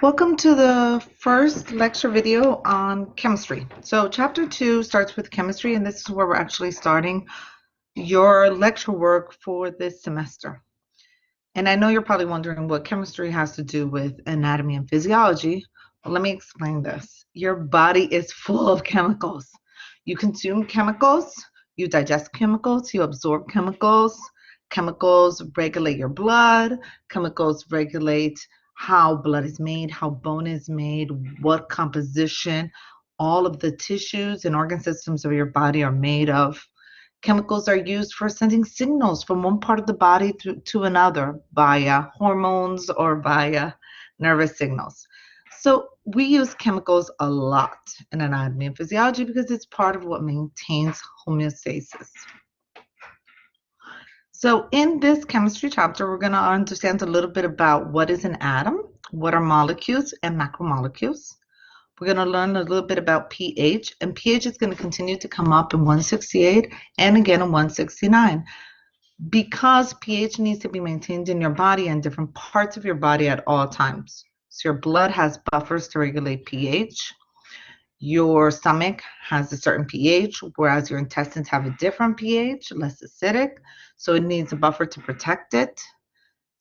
Welcome to the first lecture video on chemistry. So chapter 2 starts with chemistry, and this is where we're actually starting your lecture work for this semester. And I know you're probably wondering what chemistry has to do with anatomy and physiology. Well, let me explain this. Your body is full of chemicals. You consume chemicals, you digest chemicals, you absorb chemicals. Chemicals regulate your blood, chemicals regulate how blood is made, how bone is made, what composition all of the tissues and organ systems of your body are made of. Chemicals are used for sending signals from one part of the body to another via hormones or via nervous signals. So we use chemicals a lot in anatomy and physiology because it's part of what maintains homeostasis. So in this chemistry chapter, we're going to understand a little bit about what is an atom, what are molecules and macromolecules. We're going to learn a little bit about pH, and pH is going to continue to come up in 168 and again in 169 because pH needs to be maintained in your body and different parts of your body at all times. So your blood has buffers to regulate pH. Your stomach has a certain pH, whereas your intestines have a different pH, less acidic, so it needs a buffer to protect it.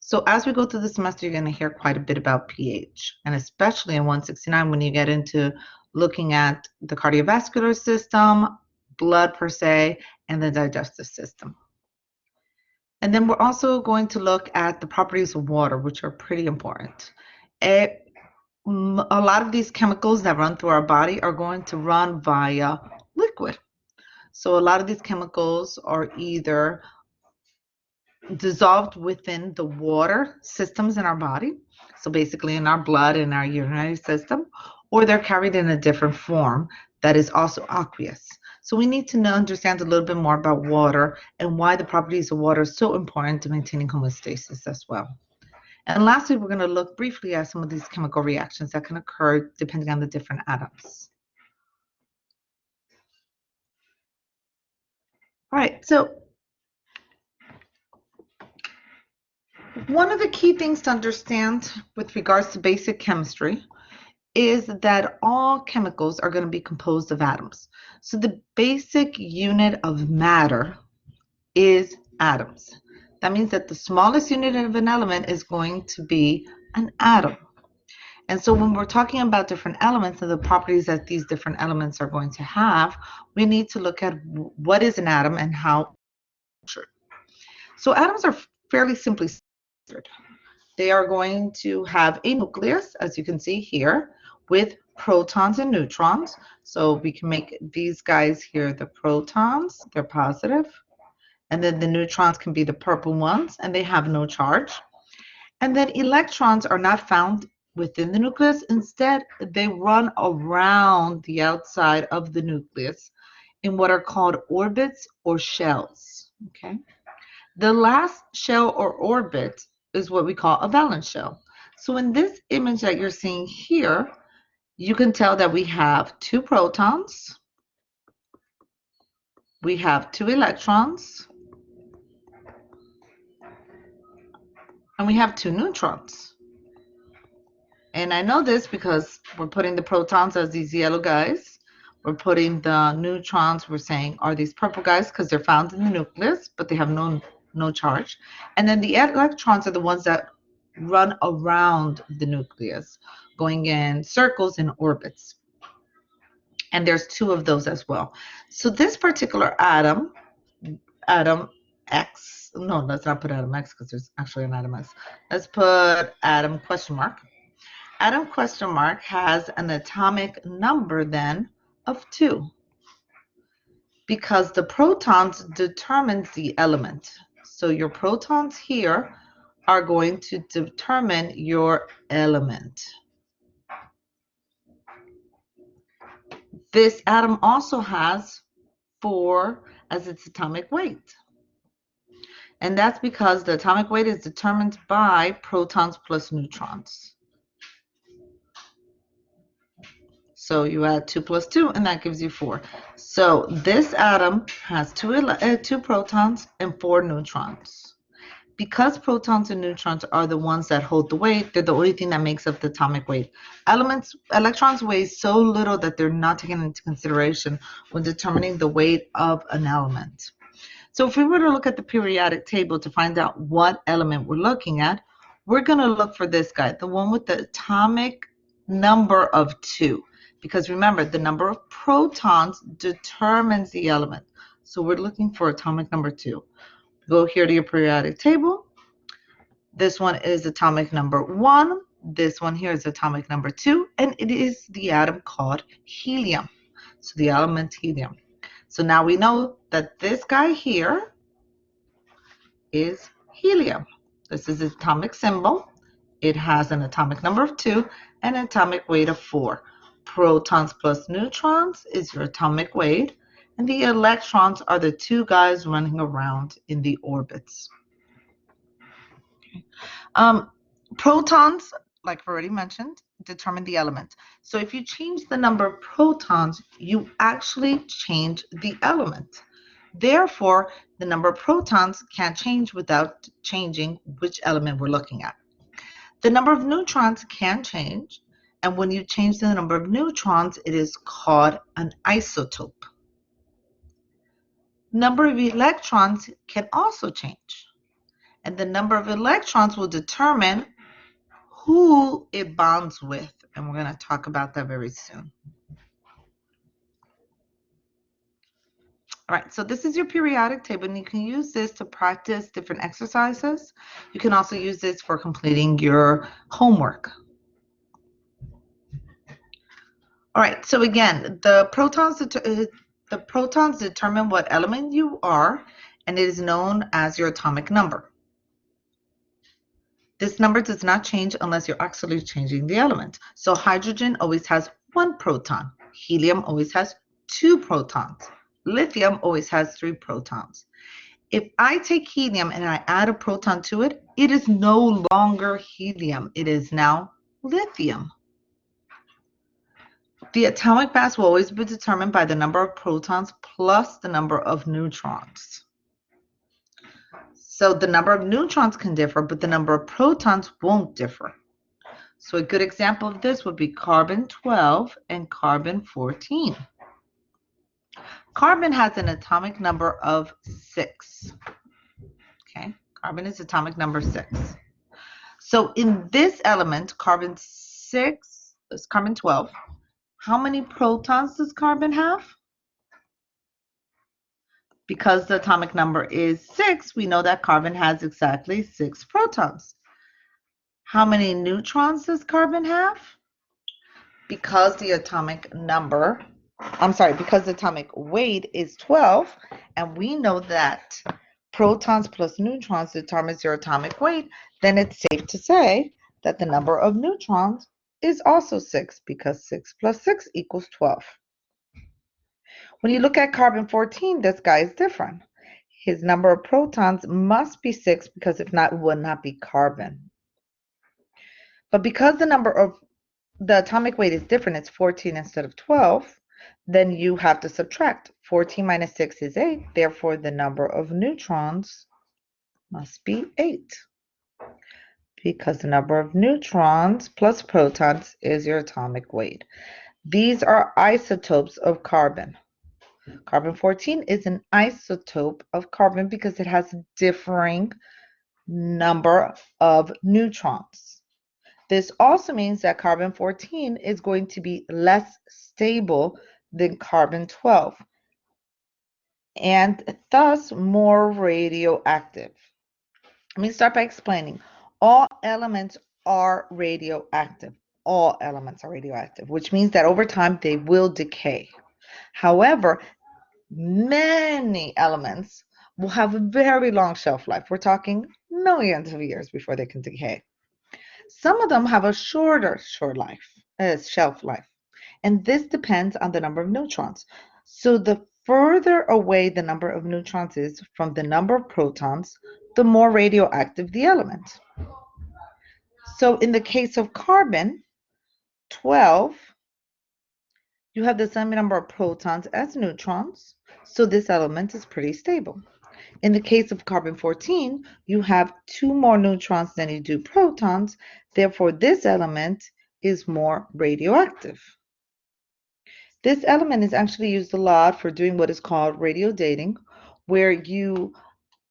So as we go through the semester, you're going to hear quite a bit about pH, and especially in 169 when you get into looking at the cardiovascular system, blood per se, and the digestive system. And then we're also going to look at the properties of water, which are pretty important. A lot of these chemicals that run through our body are going to run via liquid. So a lot of these chemicals are either dissolved within the water systems in our body, so basically in our blood and our urinary system, or they're carried in a different form that is also aqueous. So we need to understand a little bit more about water and why the properties of water are so important to maintaining homeostasis as well. And lastly, we're going to look briefly at some of these chemical reactions that can occur depending on the different atoms. All right, so one of the key things to understand with regards to basic chemistry is that all chemicals are going to be composed of atoms. So the basic unit of matter is atoms. That means that the smallest unit of an element is going to be an atom. And so when we're talking about different elements and the properties that these different elements are going to have, we need to look at what is an atom and how. So atoms are fairly simply structured. They are going to have a nucleus, as you can see here, with protons and neutrons. So we can make these guys here the protons, they're positive. And then the neutrons can be the purple ones, and they have no charge. And then electrons are not found within the nucleus. Instead, they run around the outside of the nucleus in what are called orbits or shells. Okay. The last shell or orbit is what we call a valence shell. So in this image that you're seeing here, you can tell that we have 2 protons, we have 2 electrons, and we have 2 neutrons. And I know this because we're putting the protons as these yellow guys. We're putting the neutrons, we're saying, are these purple guys because they're found in the nucleus, but they have no charge. And then the electrons are the ones that run around the nucleus, going in circles and orbits. And there's 2 of those as well. So this particular atom X, no, let's not put atom X because there's actually an atom X. Let's put atom question mark. Atom question mark has an atomic number then of 2 because the protons determines the element. So your protons here are going to determine your element. This atom also has 4 as its atomic weight. And that's because the atomic weight is determined by protons plus neutrons. So you add 2 plus 2, and that gives you 4. So this atom has 2 protons and 4 neutrons. because protons and neutrons are the ones that hold the weight, they're the only thing that makes up the atomic weight. Electrons weigh so little that they're not taken into consideration when determining the weight of an element. So if we were to look at the periodic table to find out what element we're looking at, we're going to look for this guy, the one with the atomic number of 2. Because remember, the number of protons determines the element. So we're looking for atomic number 2. Go here to your periodic table. This one is atomic number 1. This one here is atomic number 2. And it is the atom called helium. So the element helium. So now we know that this guy here is helium. This is its atomic symbol. It has an atomic number of 2 and an atomic weight of 4. Protons plus neutrons is your atomic weight, and the electrons are the 2 guys running around in the orbits. Protons, like I've already mentioned, determine the element. So if you change the number of protons, you actually change the element. Therefore, the number of protons can't change without changing which element we're looking at. The number of neutrons can change, and when you change the number of neutrons, it is called an isotope. Number of electrons can also change, and the number of electrons will determine who it bonds with, and we're going to talk about that very soon. All right, so this is your periodic table, and you can use this to practice different exercises. You can also use this for completing your homework. All right, so again, the protons determine what element you are, and it is known as your atomic number. This number does not change unless you're actually changing the element. So hydrogen always has 1 proton. Helium always has 2 protons. Lithium always has 3 protons. If I take helium and I add a proton to it, it is no longer helium. It is now lithium. The atomic mass will always be determined by the number of protons plus the number of neutrons. So the number of neutrons can differ, but the number of protons won't differ. So a good example of this would be carbon 12 and carbon 14. Carbon has an atomic number of 6. Okay, carbon is atomic number 6. So in this element, carbon 12, how many protons does carbon have? Because the atomic number is 6, we know that carbon has exactly 6 protons. How many neutrons does carbon have? Because the atomic weight is 12, and we know that protons plus neutrons determines your atomic weight, then it's safe to say that the number of neutrons is also 6, because 6 plus 6 equals 12. When you look at carbon 14, this guy is different. His number of protons must be 6, because if not, it would not be carbon. But because the atomic weight is different, it's 14 instead of 12, then you have to subtract. 14 minus 6 is 8, therefore the number of neutrons must be 8. Because the number of neutrons plus protons is your atomic weight. These are isotopes of carbon. Carbon 14 is an isotope of carbon because it has a differing number of neutrons. This also means that carbon 14 is going to be less stable than carbon 12 and thus more radioactive. Let me start by explaining. All elements are radioactive. All elements are radioactive, which means that over time they will decay. However, many elements will have a very long shelf life. We're talking millions of years before they can decay. Some of them have a shorter shelf life, and this depends on the number of neutrons. So the further away the number of neutrons is from the number of protons, the more radioactive the element. So in the case of carbon 12, you have the same number of protons as neutrons, so this element is pretty stable. In the case of carbon-14, you have 2 more neutrons than you do protons. Therefore, this element is more radioactive. This element is actually used a lot for doing what is called radio dating, where you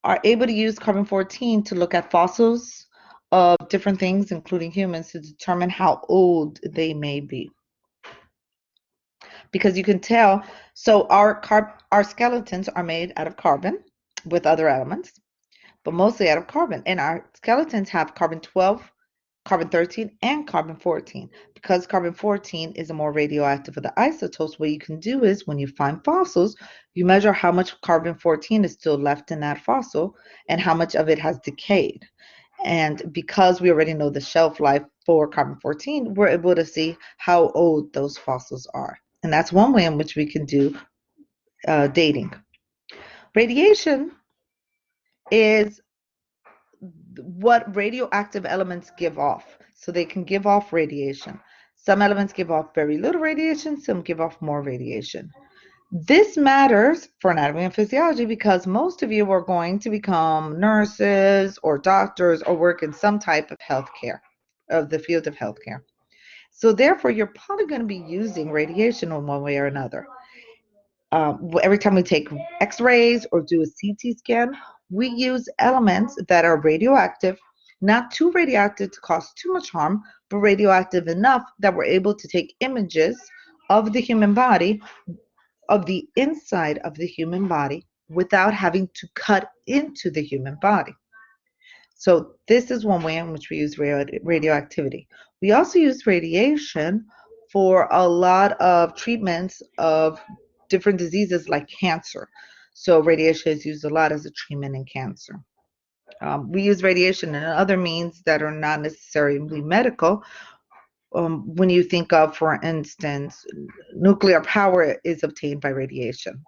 are able to use carbon-14 to look at fossils of different things, including humans, to determine how old they may be. Because you can tell, so our skeletons are made out of carbon with other elements, but mostly out of carbon. And our skeletons have carbon-12, carbon-13, and carbon-14. Because carbon-14 is a more radioactive of the isotopes, what you can do is when you find fossils, you measure how much carbon-14 is still left in that fossil and how much of it has decayed. And because we already know the shelf life for carbon-14, we're able to see how old those fossils are. And that's one way in which we can do dating. Radiation is what radioactive elements give off. So they can give off radiation. Some elements give off very little radiation, some give off more radiation. This matters for anatomy and physiology because most of you are going to become nurses or doctors or work in some type of healthcare, of the field of healthcare. So therefore, you're probably going to be using radiation in one way or another. Every time we take x-rays or do a CT scan, we use elements that are radioactive, not too radioactive to cause too much harm, but radioactive enough that we're able to take images of the human body, of the inside of the human body, without having to cut into the human body. So this is one way in which we use radioactivity. We also use radiation for a lot of treatments of different diseases like cancer. So radiation is used a lot as a treatment in cancer. We use radiation in other means that are not necessarily medical. When you think of, for instance, nuclear power is obtained by radiation.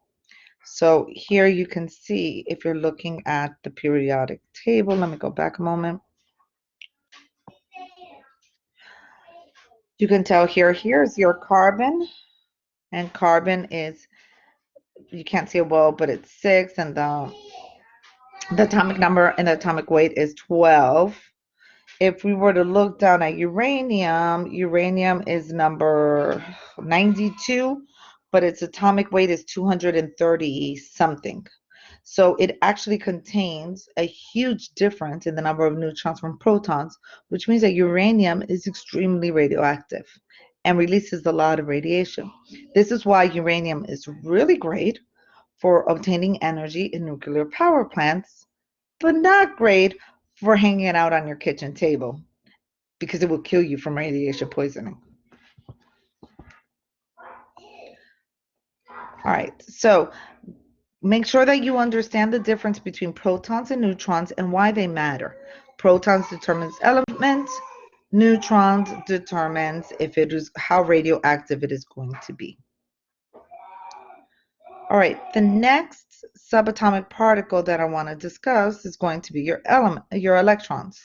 So here you can see, if you're looking at the periodic table, let me go back a moment. You can tell here's your carbon, and carbon is, you can't see it well, but it's 6, and the atomic number and the atomic weight is 12. If we were to look down at uranium, uranium is number 92, but its atomic weight is 230 something. So it actually contains a huge difference in the number of neutrons from protons, which means that uranium is extremely radioactive and releases a lot of radiation. This is why uranium is really great for obtaining energy in nuclear power plants, but not great for hanging it out on your kitchen table because it will kill you from radiation poisoning. All right, so make sure that you understand the difference between protons and neutrons and why they matter. Protons determines element, neutrons determines if it is how radioactive it is going to be. All right, the next subatomic particle that I want to discuss is going to be your electrons.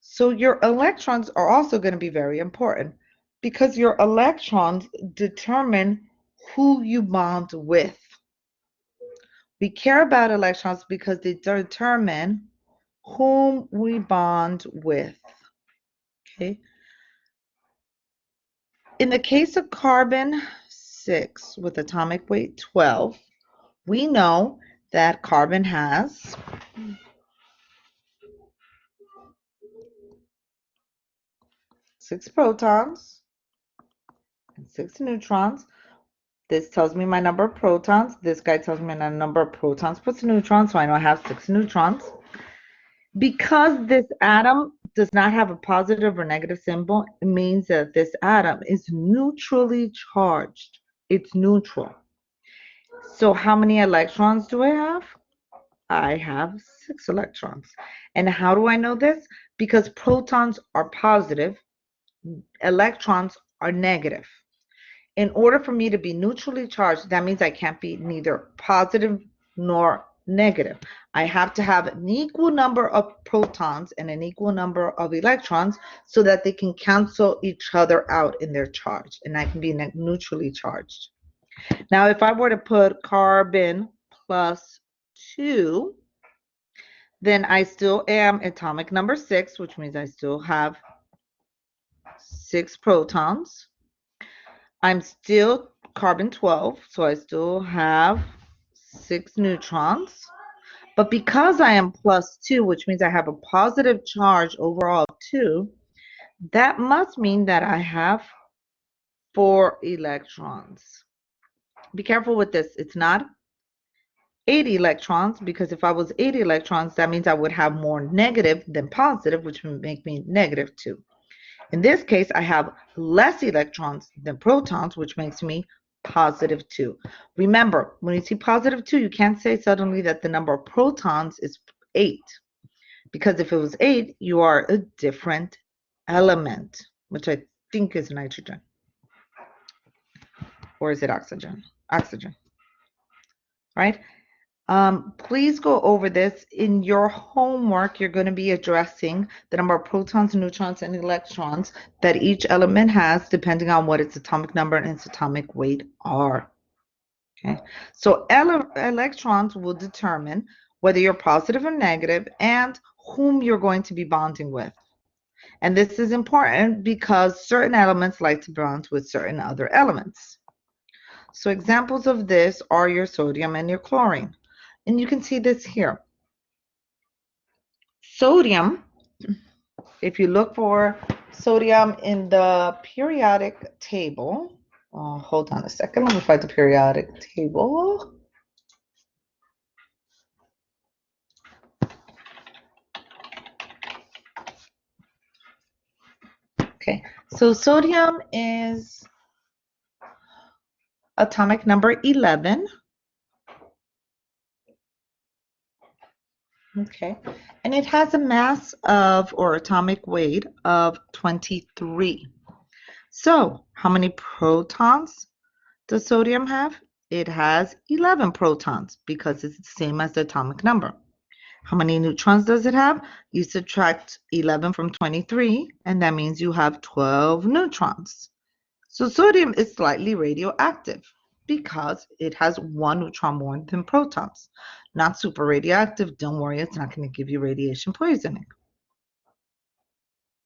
So your electrons are also going to be very important because your electrons determine who you bond with. We care about electrons because they determine whom we bond with. Okay. In the case of carbon 6 with atomic weight 12, we know that carbon has 6 protons and 6 neutrons. This tells me my number of protons. This guy tells me my number of protons plus neutrons, so I know I have 6 neutrons. Because this atom does not have a positive or negative symbol, it means that this atom is neutrally charged. It's neutral. So how many electrons do I have? I have 6 electrons. And how do I know this? Because protons are positive, electrons are negative. In order for me to be neutrally charged, that means I can't be neither positive nor negative. I have to have an equal number of protons and an equal number of electrons so that they can cancel each other out in their charge, and I can be neutrally charged. Now, if I were to put carbon plus 2, then I still am atomic number 6, which means I still have 6 protons. I'm still carbon 12, so I still have 6 neutrons. But because I am plus 2, which means I have a positive charge overall of 2, that must mean that I have 4 electrons. Be careful with this. It's not 8 electrons, because if I was 8 electrons, that means I would have more negative than positive, which would make me negative 2. In this case, I have less electrons than protons, which makes me positive 2. Remember, when you see positive 2, you can't say suddenly that the number of protons is 8, because if it was 8, you are a different element, which I think is nitrogen. Or is it oxygen? Oxygen, right? Please go over this. In your homework, you're going to be addressing the number of protons, neutrons, and electrons that each element has, depending on what its atomic number and its atomic weight are. Okay, so electrons will determine whether you're positive or negative and whom you're going to be bonding with. And this is important because certain elements like to bond with certain other elements. So examples of this are your sodium and your chlorine. And you can see this here. Sodium, if you look for sodium in the periodic table, hold on a second, let me find the periodic table. Okay, so sodium is atomic number 11. Okay, and it has a mass of, or atomic weight of 23. So how many protons does sodium have? It has 11 protons because it's the same as the atomic number. How many neutrons does it have? You subtract 11 from 23, and that means you have 12 neutrons. So sodium is slightly radioactive because it has 1 neutron more than protons. Not super radioactive. Don't worry, it's not going to give you radiation poisoning.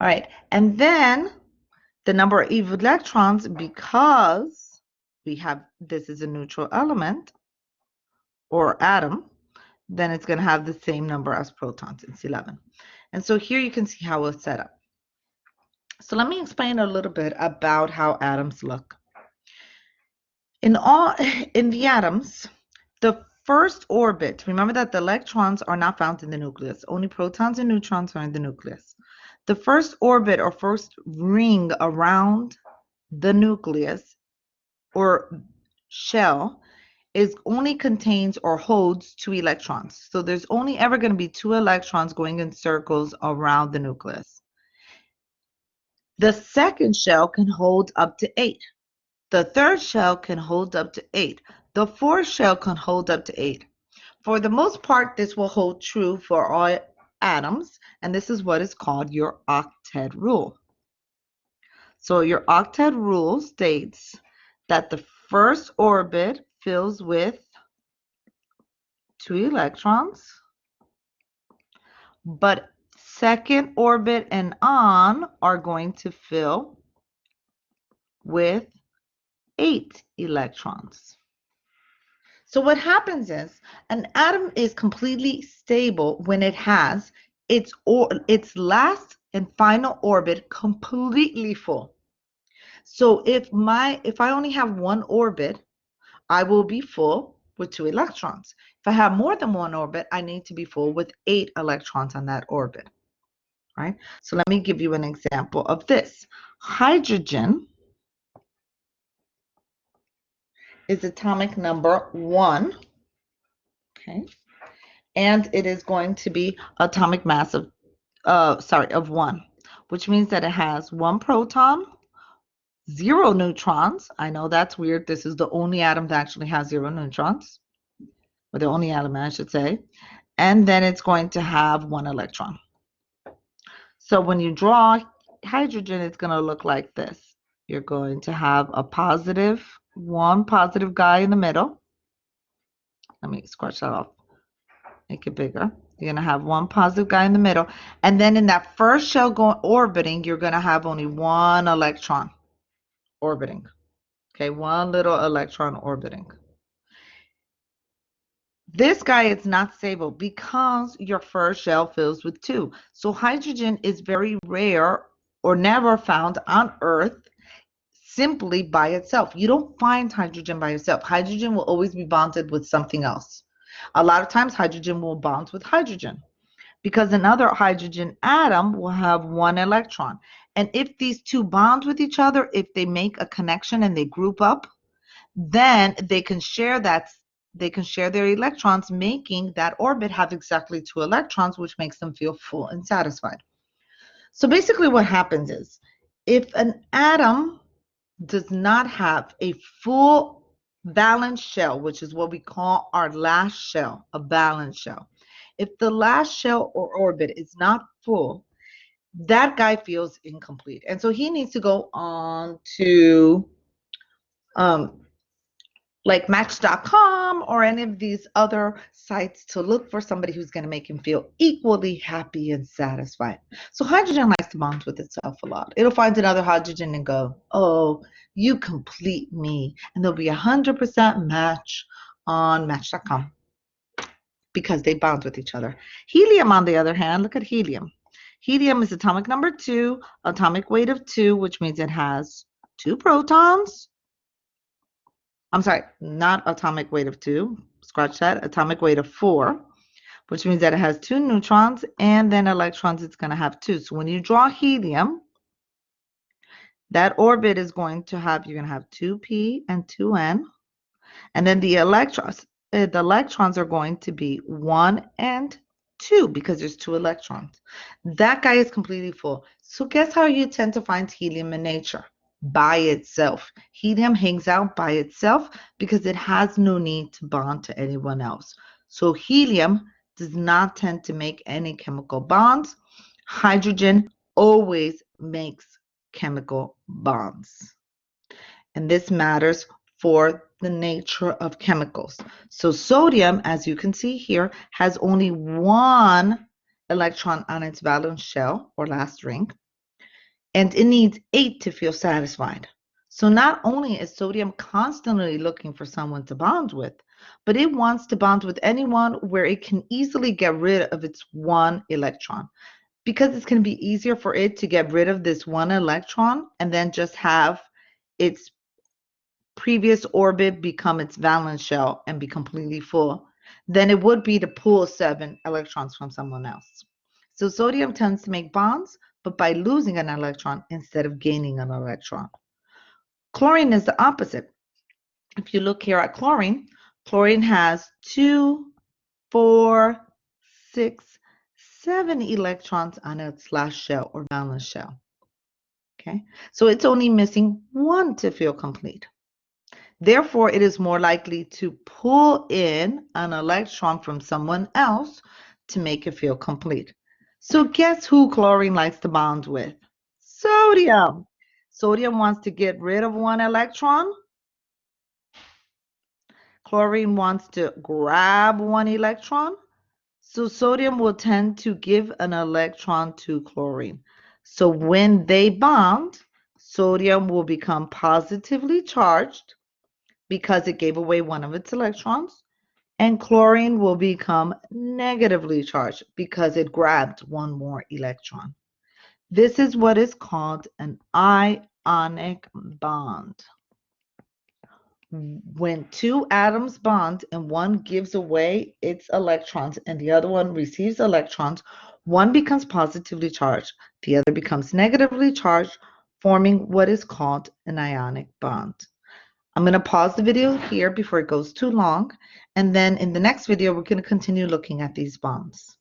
All right, and then the number of electrons, because we have, this is a neutral element or atom, then it's going to have the same number as protons. It's 11. And so here you can see how it's set up. So let me explain a little bit about how atoms look. In the atoms, the first orbit, remember that the electrons are not found in the nucleus. Only protons and neutrons are in the nucleus. The first orbit or first ring around the nucleus or shell is only contains or holds 2 electrons. So there's only ever going to be 2 electrons going in circles around the nucleus. The second shell can hold up to 8. The third shell can hold up to 8. The fourth shell can hold up to 8. For the most part, this will hold true for all atoms, and this is what is called your octet rule. So your octet rule states that the first orbit fills with 2 electrons, but second orbit and on are going to fill with 8 electrons. So what happens is an atom is completely stable when it has its last and final orbit completely full. So if I only have one orbit, I will be full with 2 electrons. If I have more than one orbit, I need to be full with 8 electrons on that orbit, right? So let me give you an example of this. Hydrogen is atomic number 1, okay? And it is going to be atomic mass of 1, which means that it has 1 proton, 0 neutrons. I know that's weird. This is the only atom that actually has 0 neutrons, or the only element, I should say. And then it's going to have 1 electron. So when you draw hydrogen, it's going to look like this. You're going to have one positive guy in the middle. Let me scratch that off. Make it bigger. You're going to have one positive guy in the middle. And then in that first shell going orbiting, you're going to have only one electron orbiting. Okay, one little electron orbiting. This guy is not stable because your first shell fills with two. So hydrogen is very rare or never found on Earth simply by itself. You don't find hydrogen by itself. Hydrogen will always be bonded with something else. A lot of times hydrogen will bond with hydrogen because another hydrogen atom will have one electron. And if these two bond with each other, if they make a connection and they group up, then they can share their electrons, making that orbit have exactly two electrons, which makes them feel full and satisfied. So basically what happens is, if an atom does not have a full valence shell, which is what we call our last shell, a valence shell. If the last shell or orbit is not full, that guy feels incomplete. And so he needs to go on to like Match.com or any of these other sites to look for somebody who's going to make him feel equally happy and satisfied. So hydrogen likes to bond with itself a lot. It'll find another hydrogen and go, oh, you complete me. And there'll be 100% match on Match.com because they bond with each other. Helium, on the other hand, look at helium. Helium is atomic number 2, atomic weight of 2, which means it has 2 protons. I'm sorry, not atomic weight of 2, scratch that, atomic weight of 4, which means that it has 2 neutrons, and then electrons it's going to have 2. So when you draw helium, that orbit is going to have, you're going to have 2p and 2n, and then the electrons are going to be 1 and 2 because there's 2 electrons. That guy is completely full. So guess how you tend to find helium in nature? By itself. Helium hangs out by itself because it has no need to bond to anyone else. So helium does not tend to make any chemical bonds. Hydrogen always makes chemical bonds. And this matters for the nature of chemicals. So sodium, as you can see here, has only one electron on its valence shell or last ring, and it needs 8 to feel satisfied. So not only is sodium constantly looking for someone to bond with, but it wants to bond with anyone where it can easily get rid of its one electron. Because it's going to be easier for it to get rid of this one electron and then just have its previous orbit become its valence shell and be completely full, than it would be to pull 7 electrons from someone else. So sodium tends to make bonds, but by losing an electron instead of gaining an electron. Chlorine is the opposite. If you look here at chlorine, chlorine has 2, 4, 6, 7 electrons on its last shell or valence shell. Okay, so it's only missing 1 to feel complete. Therefore, it is more likely to pull in an electron from someone else to make it feel complete. So guess who chlorine likes to bond with? Sodium. Sodium wants to get rid of 1 electron. Chlorine wants to grab 1 electron. So sodium will tend to give an electron to chlorine. So when they bond, sodium will become positively charged because it gave away 1 of its electrons, and chlorine will become negatively charged because it grabbed 1 more electron. This is what is called an ionic bond. When 2 atoms bond and one gives away its electrons and the other one receives electrons, one becomes positively charged, the other becomes negatively charged, forming what is called an ionic bond. I'm going to pause the video here before it goes too long, and then in the next video we're going to continue looking at these bonds.